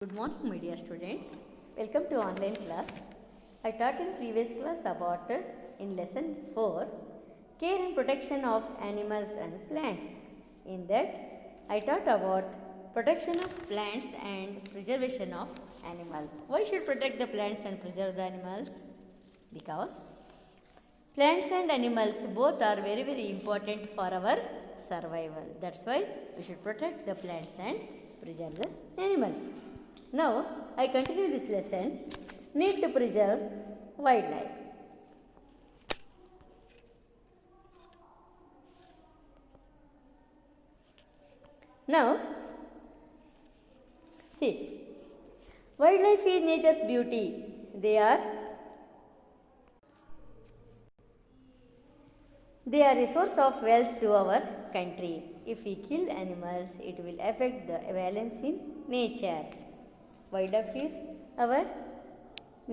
Good morning, my dear students. Welcome to online class. I taught in previous class about in lesson 4 care and protection of animals and plants. In that, I taught about protection of plants and preservation of animals. Why should protect the plants and preserve the animals? Because plants and animals both are very important for our survival. That's why we should protect the plants and preserve the animals. Now, I continue this lesson, need to preserve wildlife. Now, see, wildlife is nature's beauty. They are a source of wealth to our country. If we kill animals, it will affect the balance in nature. Wildlife is our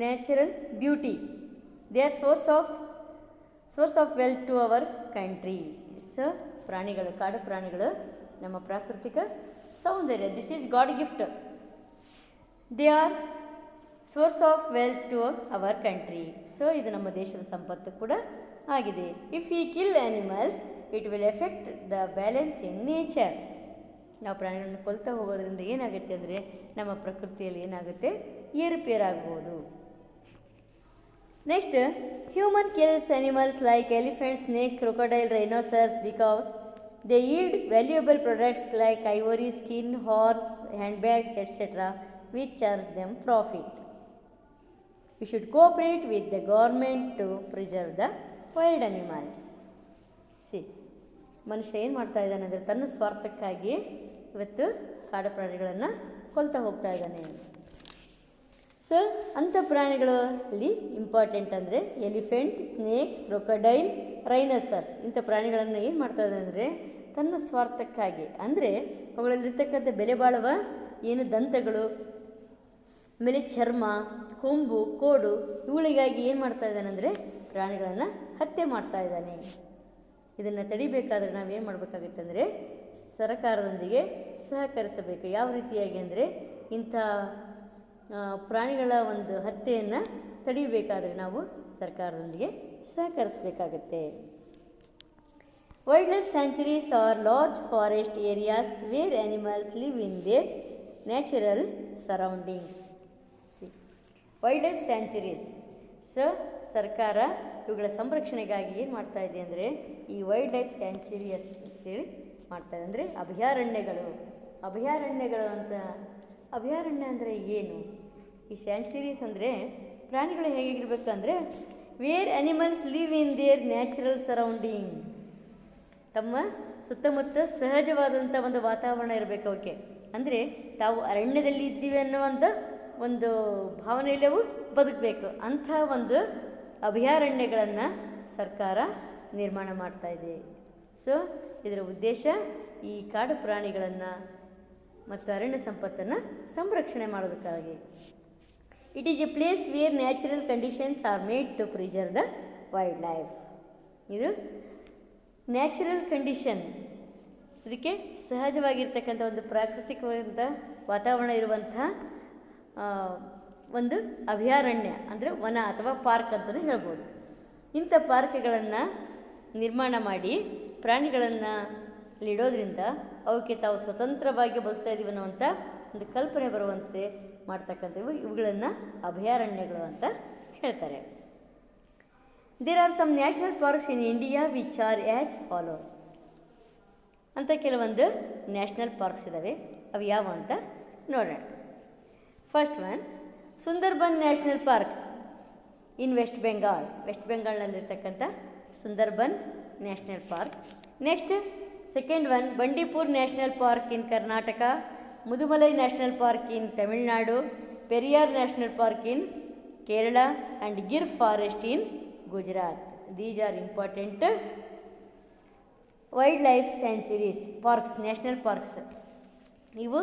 natural beauty. They are source of wealth to our country. So, ಪ್ರಾಣಿಗಳು ಕಾಡು ಪ್ರಾಣಿಗಳು ನಮ್ಮ ಪ್ರಾಕೃತಿಕ ಸೌಂದರ್ಯ. This is god gift. They are source of wealth to our country. So ಇದು ನಮ್ಮ ದೇಶದ ಸಂಪತ್ತು ಕೂಡ ಆಗಿದೆ. If you kill animals it will effect the balance in nature. ನಾವು ಪ್ರಾಣಿಗಳನ್ನು ಕೊಲ್ತಾ ಹೋಗೋದ್ರಿಂದ ಏನಾಗುತ್ತೆ ಅಂದರೆ ನಮ್ಮ ಪ್ರಕೃತಿಯಲ್ಲಿ ಏನಾಗುತ್ತೆ, ಏರುಪೇರಾಗ್ಬೋದು. Next, human kills animals like elephant, snake, crocodile, rhinoceros because they yield valuable products like ivory, skin, horns, handbags etcetera which charge them profit. We should cooperate with the government to preserve the wild animals. See, ಮನುಷ್ಯ ಏನು ಮಾಡ್ತಾ ಇದ್ದಾನೆ ಅಂದರೆ ತನ್ನ ಸ್ವಾರ್ಥಕ್ಕಾಗಿ ಇವತ್ತು ಕಾಡು ಪ್ರಾಣಿಗಳನ್ನು ಕೊಲ್ತಾ ಹೋಗ್ತಾ ಇದ್ದಾನೆ. ಸೊ ಅಂಥ ಪ್ರಾಣಿಗಳಲ್ಲಿ ಇಂಪಾರ್ಟೆಂಟ್ ಅಂದರೆ ಎಲಿಫೆಂಟ್, ಸ್ನೇಕ್ಸ್, ಕ್ರೊಕೊಡೈಲ್, ರೈನೋಸರ್ಸ್ ಇಂಥ ಪ್ರಾಣಿಗಳನ್ನು ಏನು ಮಾಡ್ತಾ ಇದ್ದಾನೆ ಅಂದರೆ ತನ್ನ ಸ್ವಾರ್ಥಕ್ಕಾಗಿ, ಅಂದರೆ ಅವುಗಳಲ್ಲಿರ್ತಕ್ಕಂಥ ಬೆಲೆ ಬಾಳುವ ಏನು ದಂತಗಳು, ಆಮೇಲೆ ಚರ್ಮ, ಕೊಂಬು, ಕೋಡು ಇವುಗಳಿಗಾಗಿ ಏನು ಮಾಡ್ತಾ ಇದ್ದಾನೆ ಅಂದರೆ ಪ್ರಾಣಿಗಳನ್ನು ಹತ್ಯೆ ಮಾಡ್ತಾ ಇದ್ದಾನೆ. ಇದನ್ನು ತಡಿಬೇಕಾದ್ರೆ ನಾವೇನು ಮಾಡಬೇಕಾಗುತ್ತೆ ಅಂದರೆ ಸರ್ಕಾರದೊಂದಿಗೆ ಸಹಕರಿಸಬೇಕು. ಯಾವ ರೀತಿಯಾಗಿ ಅಂದರೆ ಇಂಥ ಪ್ರಾಣಿಗಳ ಒಂದು ಹತ್ಯೆಯನ್ನು ತಡಿಬೇಕಾದರೆ ನಾವು ಸರ್ಕಾರದೊಂದಿಗೆ ಸಹಕರಿಸಬೇಕಾಗತ್ತೆ. Wildlife sanctuaries are large forest areas where animals live in their natural surroundings. Wildlife sanctuaries. So ಸರ್ಕಾರ ಇವುಗಳ ಸಂರಕ್ಷಣೆಗಾಗಿ ಏನು ಮಾಡ್ತಾ ಇದೆ ಅಂದರೆ ಈ ವೈಲ್ಡ್ ಲೈಫ್ ಸ್ಯಾಂಚುರಿಯಸ್ ಅಂತೇಳಿ ಮಾಡ್ತಾ ಇದೆ. ಅಂದರೆ ಅಭಯಾರಣ್ಯಗಳು ಅಂತ. ಅಭಯಾರಣ್ಯ ಅಂದರೆ ಏನು? ಈ ಸ್ಯಾಂಚುರೀಸ್ ಅಂದರೆ ಪ್ರಾಣಿಗಳು ಹೇಗಿರಬೇಕು ಅಂದರೆ where animals live in their natural surrounding. ತಮ್ಮ ಸುತ್ತಮುತ್ತ ಸಹಜವಾದಂಥ ಒಂದು ವಾತಾವರಣ ಇರಬೇಕು ಅವಕ್ಕೆ. ಅಂದರೆ ತಾವು ಅರಣ್ಯದಲ್ಲಿ ಇದ್ದೀವಿ ಅನ್ನುವಂಥ ಒಂದು ಭಾವನೆಯಲ್ಲಿ ಅವು ಬದುಕಬೇಕು. ಅಂಥ ಒಂದು ಅಭಯಾರಣ್ಯಗಳನ್ನು ಸರ್ಕಾರ ನಿರ್ಮಾಣ ಮಾಡ್ತಾ ಇದೆ. ಸೊ ಇದರ ಉದ್ದೇಶ ಈ ಕಾಡು ಪ್ರಾಣಿಗಳನ್ನು ಮತ್ತು ಅರಣ್ಯ ಸಂಪತ್ತನ್ನು ಸಂರಕ್ಷಣೆ ಮಾಡೋದಕ್ಕಾಗಿ. It is a place where natural conditions are made to preserve the wildlife. ಇದು ನ್ಯಾಚುರಲ್ ಕಂಡೀಷನ್, ಅದಕ್ಕೆ ಸಹಜವಾಗಿರ್ತಕ್ಕಂಥ ಒಂದು ಪ್ರಾಕೃತಿಕವಾದಂಥ ವಾತಾವರಣ ಇರುವಂಥ ಒಂದು ಅಭಯಾರಣ್ಯ ಅಂದರೆ ವನ ಅಥವಾ ಪಾರ್ಕ್ ಅಂತಲೂ ಹೇಳ್ಬೋದು. ಇಂಥ ಪಾರ್ಕ್ಗಳನ್ನು ನಿರ್ಮಾಣ ಮಾಡಿ ಪ್ರಾಣಿಗಳನ್ನು ಇಡೋದ್ರಿಂದ ಅವಕ್ಕೆ ತಾವು ಸ್ವತಂತ್ರವಾಗಿ ಬದುಕ್ತಾ ಇದ್ದೀವಿ ಅನ್ನುವಂಥ ಒಂದು ಕಲ್ಪನೆ ಬರುವಂತೆ ಮಾಡ್ತಕ್ಕಂಥವು ಇವುಗಳನ್ನು ಅಭಯಾರಣ್ಯಗಳು ಅಂತ ಹೇಳ್ತಾರೆ. There are some national parks in India which are as follows ಅಂತ ಕೆಲವೊಂದು ನ್ಯಾಷನಲ್ ಪಾರ್ಕ್ಸ್ ಇದ್ದಾವೆ. ಅವು ಯಾವ ಅಂತ ನೋಡೋಣ. First one Sundarban national parks in West ಬೆಂಗಾಲ್ನಲ್ಲಿರ್ತಕ್ಕಂಥ Sundarban national park. Next second one Bandipur national park in Karnataka, Mudumalai national park in Tamil Nadu, Periyar national park in Kerala and Gir forest in Gujarat. These are important wildlife sanctuaries parks, national parks. ಇವು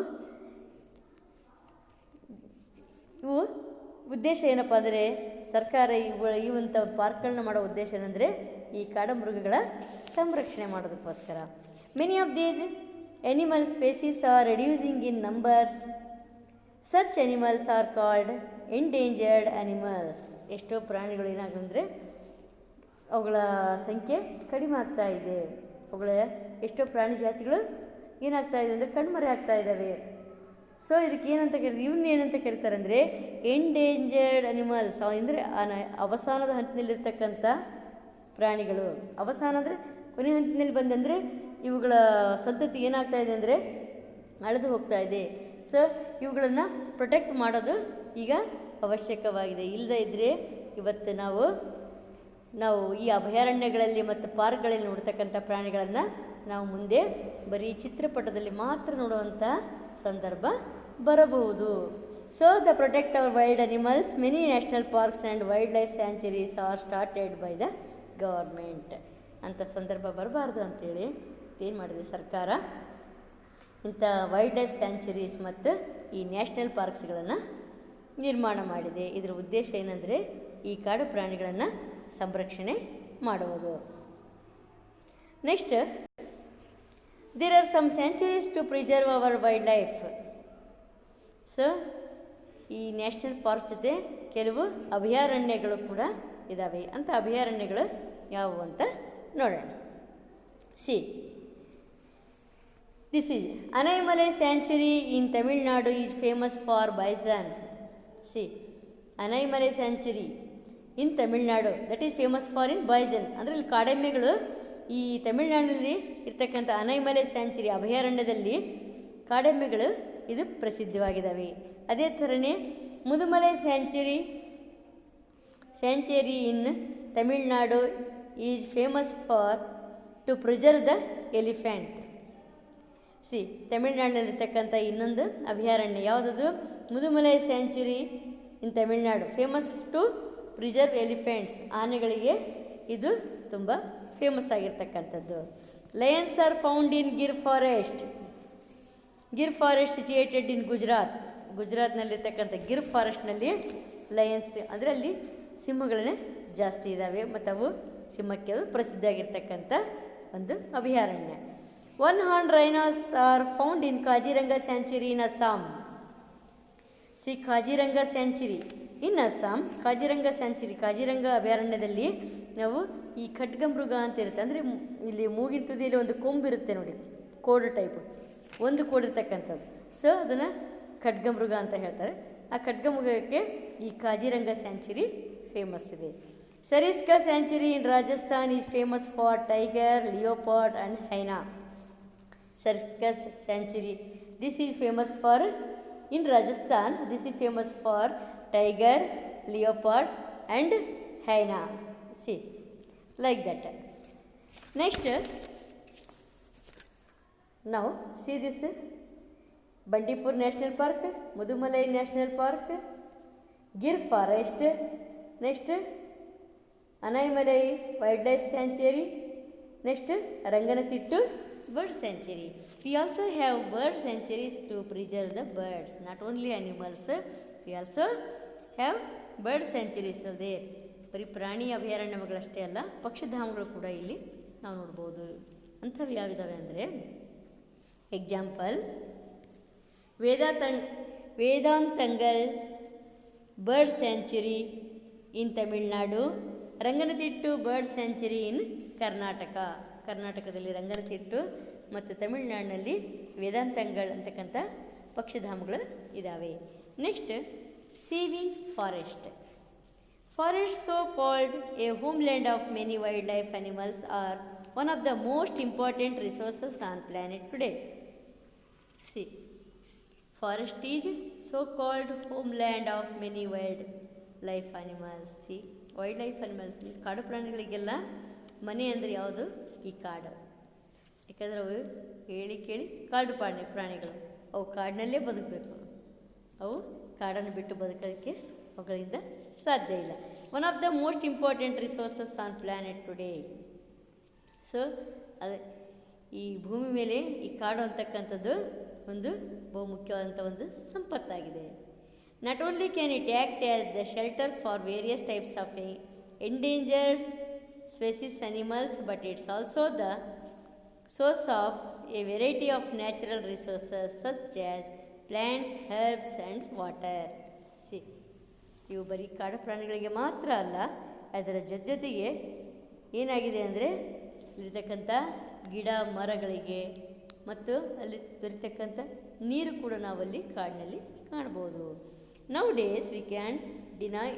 ಉದ್ದೇಶ ಏನಪ್ಪ ಅಂದರೆ ಸರ್ಕಾರ ಇವಂಥ ಪಾರ್ಕ್ಗಳನ್ನ ಮಾಡೋ ಉದ್ದೇಶ ಏನಂದರೆ ಈ ಕಾಡು ಮೃಗಗಳ ಸಂರಕ್ಷಣೆ ಮಾಡೋದಕ್ಕೋಸ್ಕರ. Many of these animal species are reducing in numbers such animals are called endangered animals. ಎಷ್ಟೋ ಪ್ರಾಣಿಗಳು ಏನಾಗಂದರೆ ಅವುಗಳ ಸಂಖ್ಯೆ ಕಡಿಮೆ ಆಗ್ತಾ ಇದೆ. ಅವುಗಳ ಎಷ್ಟೋ ಪ್ರಾಣಿ ಜಾತಿಗಳು ಏನಾಗ್ತಾ ಇದೆ ಅಂದರೆ ಕಣ್ಮರೆ ಆಗ್ತಾ ಇದ್ದಾವೆ. ಸೊ ಇದಕ್ಕೆ ಏನಂತ ಇವನ್ನ ಏನಂತ ಕರೀತಾರೆ ಅಂದರೆ ಎಂಡೇಂಜರ್ಡ್ ಅನಿಮಲ್ಸ್. ಅಂದರೆ ಅವಸಾನದ ಹಂತದಲ್ಲಿರ್ತಕ್ಕಂಥ ಪ್ರಾಣಿಗಳು. ಅವಸಾನ ಅಂದರೆ ಕೊನೆ ಹಂತದಲ್ಲಿ ಬಂದಂದರೆ ಇವುಗಳ ಸಂತತಿ ಏನಾಗ್ತಾ ಇದೆ ಅಂದರೆ ಅಳೆದು ಹೋಗ್ತಾ ಇದೆ. ಸೊ ಇವುಗಳನ್ನು ಪ್ರೊಟೆಕ್ಟ್ ಮಾಡೋದು ಈಗ ಅವಶ್ಯಕವಾಗಿದೆ. ಇಲ್ಲದೇ ಇದ್ದರೆ ಇವತ್ತು ನಾವು ಈ ಅಭಯಾರಣ್ಯಗಳಲ್ಲಿ ಮತ್ತು ಪಾರ್ಕ್ಗಳಲ್ಲಿ ನೋಡ್ತಕ್ಕಂಥ ಪ್ರಾಣಿಗಳನ್ನು ನಾವು ಮುಂದೆ ಬರೀ ಚಿತ್ರಪಟದಲ್ಲಿ ಮಾತ್ರ ನೋಡುವಂಥ ಸಂದರ್ಭ ಬರಬಹುದು. So the protect our wild animals many national parks and wild life sanctuaries R started by the government. ಅಂಥ ಸಂದರ್ಭ ಬರಬಾರ್ದು ಅಂಥೇಳಿ ಏನು ಮಾಡಿದೆ ಸರ್ಕಾರ, ಇಂಥ ವೈಲ್ಡ್ ಲೈಫ್ ಸ್ಯಾಂಚುರೀಸ್ ಮತ್ತು ಈ ನ್ಯಾಷನಲ್ ಪಾರ್ಕ್ಸ್ಗಳನ್ನು ನಿರ್ಮಾಣ ಮಾಡಿದೆ. ಇದರ ಉದ್ದೇಶ ಏನಂದರೆ ಈ ಕಾಡು ಪ್ರಾಣಿಗಳನ್ನು ಸಂರಕ್ಷಣೆ ಮಾಡುವುದು. Next, there are some sanctuaries to preserve our wildlife. So ಈ ನ್ಯಾಷನಲ್ ಪಾರ್ಕ್ ಜೊತೆ ಕೆಲವು ಅಭಯಾರಣ್ಯಗಳು ಕೂಡ ಇದ್ದಾವೆ. ಅಂಥ ಅಭಯಾರಣ್ಯಗಳು ಯಾವುವು ಅಂತ ನೋಡೋಣ. See, this is Anaimalai sanctuary in Tamil Nadu is famous for bison. See, Anaimalai sanctuary in Tamil Nadu that is famous for in bison. ಅಂದರೆ ಇಲ್ಲಿ ಕಾಡೆಮ್ಮೆಗಳು ಈ ತಮಿಳ್ನಾಡಿನಲ್ಲಿ ಇರ್ತಕ್ಕಂಥ ಅನೈಮಲೈ ಸ್ಯಾಂಚುರಿ ಅಭಯಾರಣ್ಯದಲ್ಲಿ ಕಾಡೆಮ್ಮೆಗಳು ಇದು ಪ್ರಸಿದ್ಧವಾಗಿದ್ದಾವೆ. ಅದೇ ಥರನೇ Mudumalai sanctuary in Tamil Nadu is famous for to preserve the elephant. See, ತಮಿಳ್ನಾಡಿನಲ್ಲಿರ್ತಕ್ಕಂಥ ಇನ್ನೊಂದು ಅಭಯಾರಣ್ಯ ಯಾವುದದು? Mudumalai sanctuary in Tamil Nadu famous to preserve elephants. ಆನೆಗಳಿಗೆ ಇದು ತುಂಬ ಫೇಮಸ್ ಆಗಿರ್ತಕ್ಕಂಥದ್ದು. Lions are found in Gir forest situated in ಗುಜರಾತ್ನಲ್ಲಿರ್ತಕ್ಕಂಥ ಗಿರ್ ಫಾರೆಸ್ಟ್ನಲ್ಲಿ ಲಯನ್ಸ್ ಅಂದರೆ ಅಲ್ಲಿ ಸಿಂಹಗಳನ್ನೇ ಜಾಸ್ತಿ ಇದ್ದಾವೆ ಮತ್ತು ಅವು ಸಿಂಹಕ್ಕೆ ಪ್ರಸಿದ್ಧ ಆಗಿರ್ತಕ್ಕಂಥ ಒಂದು ಅಭಯಾರಣ್ಯ. One horn rhinos are found in Kaziranga sanctuary in Assam. See, Kaziranga sanctuary in Assam. Kaziranga ಅಭಯಾರಣ್ಯದಲ್ಲಿ ನಾವು ಈ ಖಡ್ಗಮೃಗ ಅಂತ ಇರುತ್ತೆ. ಅಂದರೆ ಇಲ್ಲಿ ಮೂಗಿನ ತುದಿಯಲ್ಲಿ ಒಂದು ಕೊಂಬಿರುತ್ತೆ ನೋಡಿ, ಕೋಡು ಟೈಪು, ಒಂದು ಕೋಡಿರ್ತಕ್ಕಂಥದ್ದು. ಸೊ ಅದನ್ನು ಖಡ್ಗಮೃಗ ಅಂತ ಹೇಳ್ತಾರೆ. ಆ ಖಡ್ಗಮೃಗಕ್ಕೆ ಈ ಕಾಜಿರಂಗ ಸ್ಯಾಂಚುರಿ ಫೇಮಸ್ ಇದೆ. Sariska sanctuary in Rajasthan is famous for tiger, leopard and hyena. Sariska sanctuary this is famous for in Rajasthan. This is famous for tiger, leopard and hyena. See, like that. Next, now see this Bandipur National Park, Mudumalai National Park, Gir Forest. Next, Anaimalai Wildlife Sanctuary. Next, Ranganatittu Bird Sanctuary. We also have bird sanctuaries to preserve the birds, not only animals. We also have bird sanctuaries there. ಬರೀ ಪ್ರಾಣಿ ಅಭಯಾರಣ್ಯಗಳಷ್ಟೇ ಅಲ್ಲ, ಪಕ್ಷಿಧಾಮಗಳು ಕೂಡ ಇಲ್ಲಿ ನಾವು ನೋಡ್ಬೋದು. ಅಂಥವು ಯಾವಿದಾವೆ ಅಂದರೆ, example ವೇದಾಂತಂಗಲ್ bird sanctuary in Tamil Nadu, Ranganathittu bird sanctuary ಇನ್ ಕರ್ನಾಟಕದಲ್ಲಿ ರಂಗನತಿಟ್ಟು ಮತ್ತು ತಮಿಳ್ನಾಡಿನಲ್ಲಿ ವೇದಾಂತಂಗಲ್ ಅಂತಕ್ಕಂಥ ಪಕ್ಷಿಧಾಮಗಳು ಇದ್ದಾವೆ. Next, sewing forest. Forests, so called a homeland of many wildlife animals, are one of the most important resources on planet today. See, forest is so called homeland of many wildlife animals. See, wildlife animals means ಕಾಡು ಪ್ರಾಣಿಗಳಿಗೆಲ್ಲ ಮನೆ ಅಂದರೆ ಯಾವುದು? ಈ ಕಾಡು. ಯಾಕಂದರೆ ಅವು ಹೇಳಿ ಕೇಳಿ ಕಾಡು ಪ್ರಾಣಿಗಳು, ಅವು ಕಾಡಿನಲ್ಲೇ ಬದುಕಬೇಕು. ಅವು ಕಾಡನ್ನು ಬಿಟ್ಟು ಬದುಕೋದಕ್ಕೆ ಅವುಗಳಿಂದ ಸಾಧ್ಯ ಇಲ್ಲ. One of the most important resources on planet today. So ಅದು ಈ ಭೂಮಿ ಮೇಲೆ ಈ ಕಾಡು ಅಂತಕ್ಕಂಥದ್ದು ಒಂದು ಬಹುಮುಖ್ಯವಾದಂಥ ಒಂದು ಸಂಪತ್ತಾಗಿದೆ. Not only can it act as the shelter for various types of endangered species animals, but it's also the source of a variety of natural resources such as plants, herbs and water. See, ಇವು ಬರೀ ಕಾಡು ಪ್ರಾಣಿಗಳಿಗೆ ಮಾತ್ರ ಅಲ್ಲ, ಅದರ ಜೊತೆಗೆ ಏನಾಗಿದೆ ಅಂದರೆ ಇಲ್ಲಿರ್ತಕ್ಕಂಥ ಗಿಡ ಮರಗಳಿಗೆ ಮತ್ತು ಅಲ್ಲಿ ದೊರೆತಕ್ಕಂಥ ನೀರು ಕೂಡ ನಾವಲ್ಲಿ ಕಾಡಿನಲ್ಲಿ ಕಾಣ್ಬೋದು. Now days we can deny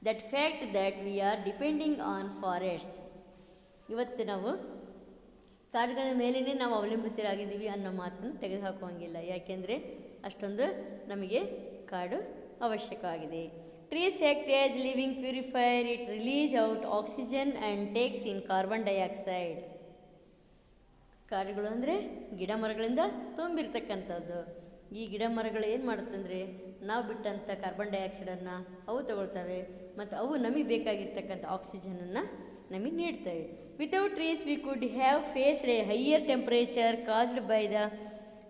that fact that we are depending on forests. ಇವತ್ತು ನಾವು ಕಾಡುಗಳ ಮೇಲೇ ನಾವು ಅವಲಂಬಿತರಾಗಿದ್ದೀವಿ ಅನ್ನೋ ಮಾತನ್ನು ತೆಗೆದುಹಾಕುವಂಗಿಲ್ಲ. ಯಾಕೆಂದರೆ ಅಷ್ಟೊಂದು ನಮಗೆ ಕಾಡು ಅವಶ್ಯಕವಾಗಿದೆ. Trees act as living purifier. It release out oxygen and takes in carbon dioxide. ಕಾಡುಗಳು ಅಂದರೆ ಗಿಡ ಮರಗಳಿಂದ ತುಂಬಿರ್ತಕ್ಕಂಥದ್ದು. ಈ ಗಿಡ ಮರಗಳು ಏನು ಮಾಡುತ್ತಂದರೆ ನಾವು ಬಿಟ್ಟಂಥ ಕಾರ್ಬನ್ ಡೈಆಕ್ಸೈಡನ್ನು ಅವು ತಗೊಳ್ತವೆ ಮತ್ತು ಅವು ನಮಗೆ ಬೇಕಾಗಿರ್ತಕ್ಕಂಥ ಆಕ್ಸಿಜನನ್ನು ನಮಗೆ ನೀಡ್ತವೆ. Without trees we could have faced a higher temperature caused by the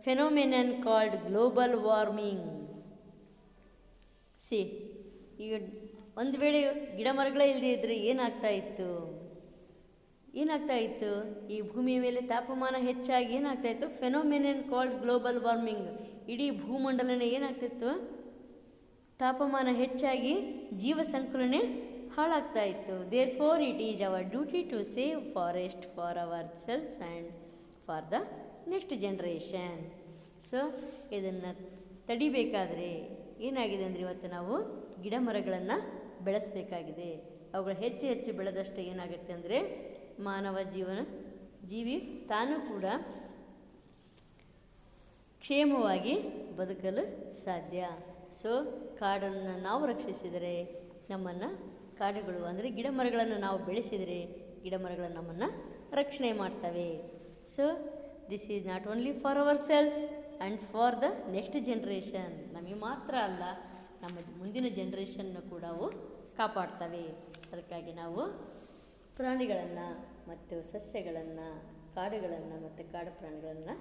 phenomenon called global warming. See, ಈಗ ಒಂದು ವೇಳೆ ಗಿಡ ಮರಗಳೇ ಇಲ್ಲದೆ ಇದ್ದರೆ ಏನಾಗ್ತಾ ಇತ್ತು, ಈ ಭೂಮಿಯ ಮೇಲೆ ತಾಪಮಾನ ಹೆಚ್ಚಾಗಿ ಏನಾಗ್ತಾಯಿತ್ತು, ಫೆನೋಮೆನನ್ ಕಾಲ್ಡ್ ಗ್ಲೋಬಲ್ ವಾರ್ಮಿಂಗ್. ಇಡೀ ಭೂಮಂಡಲನೇ ಏನಾಗ್ತಿತ್ತು, ತಾಪಮಾನ ಹೆಚ್ಚಾಗಿ ಜೀವ ಸಂಕುಲನೆ ಹಾಳಾಗ್ತಾ ಇತ್ತು. Therefore it is our duty to save forest for ourselves and for the next generation. So ಇದನ್ನು ತಡಿಬೇಕಾದರೆ ಏನಾಗಿದೆ ಅಂದರೆ ಇವತ್ತು ನಾವು ಗಿಡ ಮರಗಳನ್ನು ಬೆಳೆಸಬೇಕಾಗಿದೆ. ಅವುಗಳು ಹೆಚ್ಚು ಬೆಳೆದಷ್ಟು ಏನಾಗುತ್ತೆ ಅಂದರೆ ಮಾನವ ಜೀವಿ ತಾನೂ ಕೂಡ ಕ್ಷೇಮವಾಗಿ ಬದುಕಲು ಸಾಧ್ಯ. ಸೊ ಕಾಡನ್ನು ನಾವು ರಕ್ಷಿಸಿದರೆ ನಮ್ಮನ್ನು ಕಾಡುಗಳು ಅಂದರೆ ಗಿಡ ಮರಗಳನ್ನು ನಾವು ಬೆಳೆಸಿದರೆ ಗಿಡ ಮರಗಳು ನಮ್ಮನ್ನು ರಕ್ಷಣೆ ಮಾಡ್ತವೆ. So this is not only for ourselves and for the next generation. ನಮಗೆ ಮಾತ್ರ ಅಲ್ಲ, ನಮ್ಮ ಮುಂದಿನ ಜನ್ರೇಷನ್ನು ಕೂಡ ಅವು ಕಾಪಾಡ್ತವೆ. ಅದಕ್ಕಾಗಿ ನಾವು ಪ್ರಾಣಿಗಳನ್ನು ಮತ್ತು ಸಸ್ಯಗಳನ್ನು, ಕಾಡುಗಳನ್ನು ಮತ್ತು ಕಾಡು ಪ್ರಾಣಿಗಳನ್ನು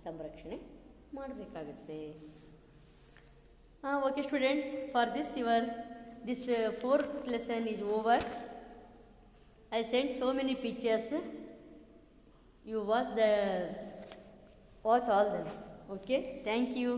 ಸಂರಕ್ಷಣೆ ಮಾಡಬೇಕಾಗುತ್ತೆ. Okay students, for this fourth lesson is over. I sent so many pictures. You watch all them. Okay, thank you.